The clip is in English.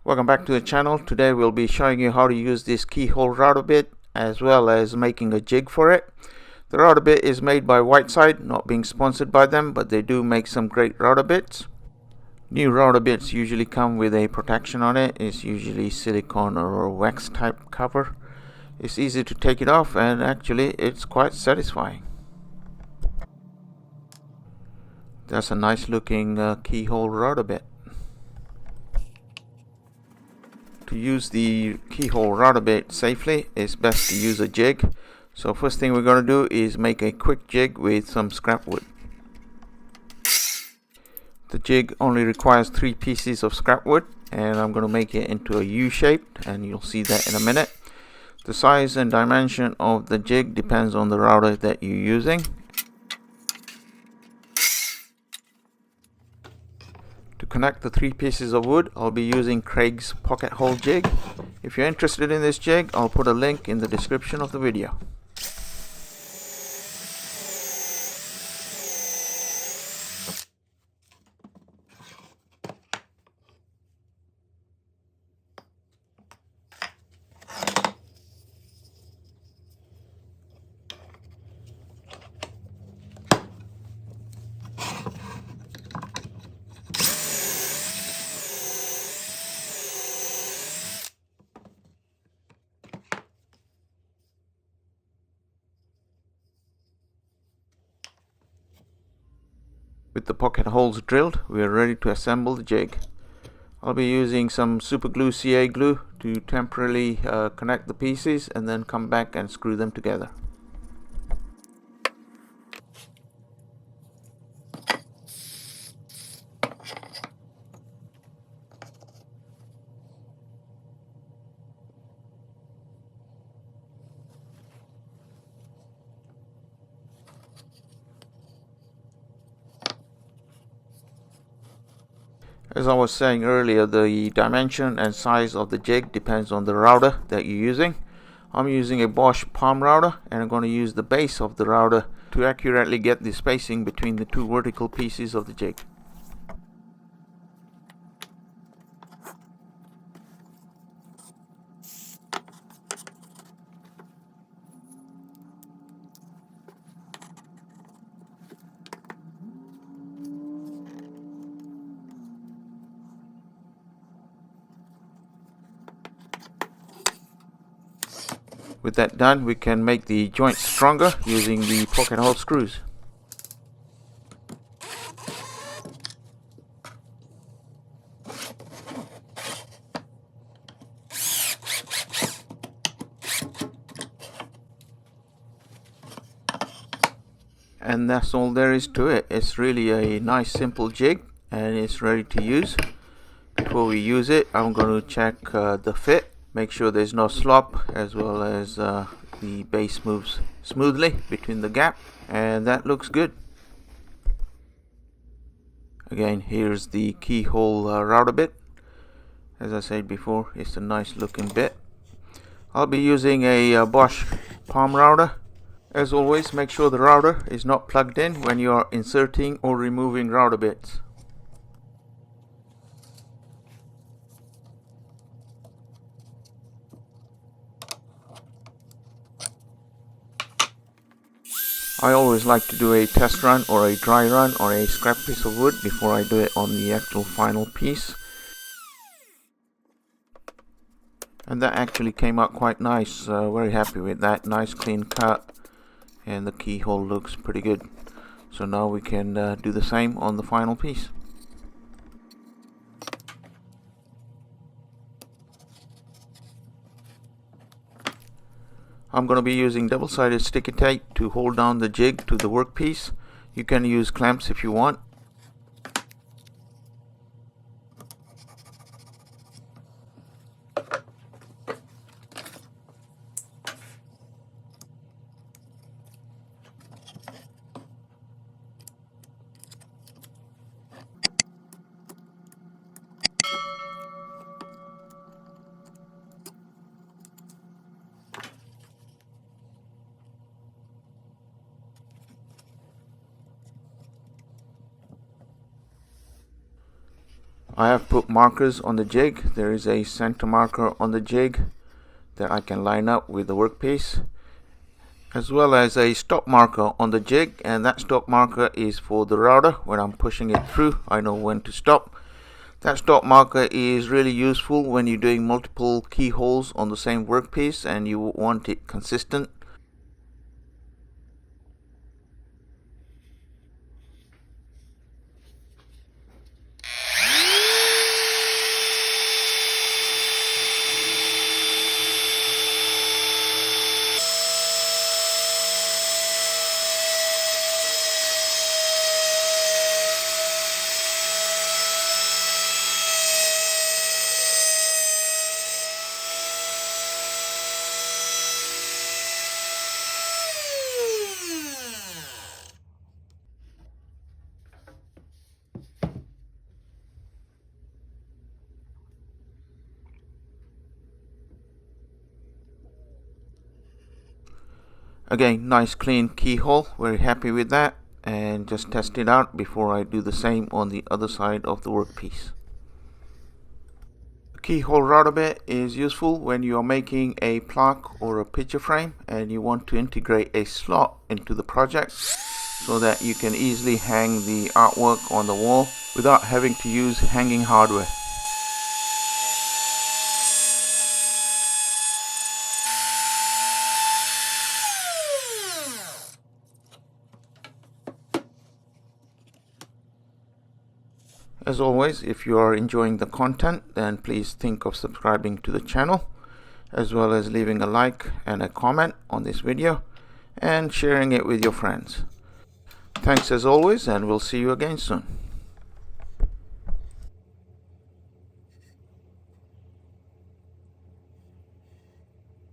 Welcome back to the channel. Today we'll be showing you how to use this keyhole router bit as well as making a jig for it. The router bit is made by Whiteside, not being sponsored by them, but they do make some great router bits. New router bits usually come with a protection on it. It's usually silicone or wax type cover. It's easy to take it off and actually it's quite satisfying. That's a nice looking keyhole router bit. To use the keyhole router bit safely, it's best to use a jig. So first thing we're going to do is make a quick jig with some scrap wood. The jig only requires 3 pieces of scrap wood, and I'm going to make it into a U shape, and you'll see that in a minute. The size and dimension of the jig depends on the router that you're using. To connect the 3 pieces of wood, I'll be using Craig's pocket hole jig. If you're interested in this jig, I'll put a link in the description of the video. With the pocket holes drilled, we are ready to assemble the jig. I'll be using some super glue CA glue to temporarily connect the pieces and then come back and screw them together. As I was saying earlier, the dimension and size of the jig depends on the router that you're using. I'm using a Bosch palm router, and I'm going to use the base of the router to accurately get the spacing between the 2 vertical pieces of the jig. With that done, we can make the joint stronger using the pocket hole screws. And that's all there is to it. It's really a nice simple jig and it's ready to use. Before we use it, I'm going to check the fit. Make sure there's no slop, as well as the base moves smoothly between the gap, and that looks good. Again, here's the keyhole router bit. As I said before, it's a nice looking bit. I'll be using a Bosch palm router. As always, make sure the router is not plugged in when you are inserting or removing router bits. I always like to do a test run or a dry run or a scrap piece of wood before I do it on the actual final piece. And that actually came out quite nice. Very happy with that. Nice clean cut, and the keyhole looks pretty good. So now we can do the same on the final piece. I'm going to be using double-sided sticky tape to hold down the jig to the workpiece. You can use clamps if you want. I have put markers on the jig. There is a center marker on the jig that I can line up with the workpiece, as well as a stop marker on the jig, and that stop marker is for the router. When I'm pushing it through, I know when to stop. That stop marker is really useful when you're doing multiple keyholes on the same workpiece and you want it consistent. Again, nice clean keyhole, very happy with that, and just test it out before I do the same on the other side of the workpiece. The keyhole router bit is useful when you are making a plaque or a picture frame and you want to integrate a slot into the project so that you can easily hang the artwork on the wall without having to use hanging hardware. As always, if you are enjoying the content, then please think of subscribing to the channel, as well as leaving a like and a comment on this video and sharing it with your friends. Thanks as always, and we'll see you again soon.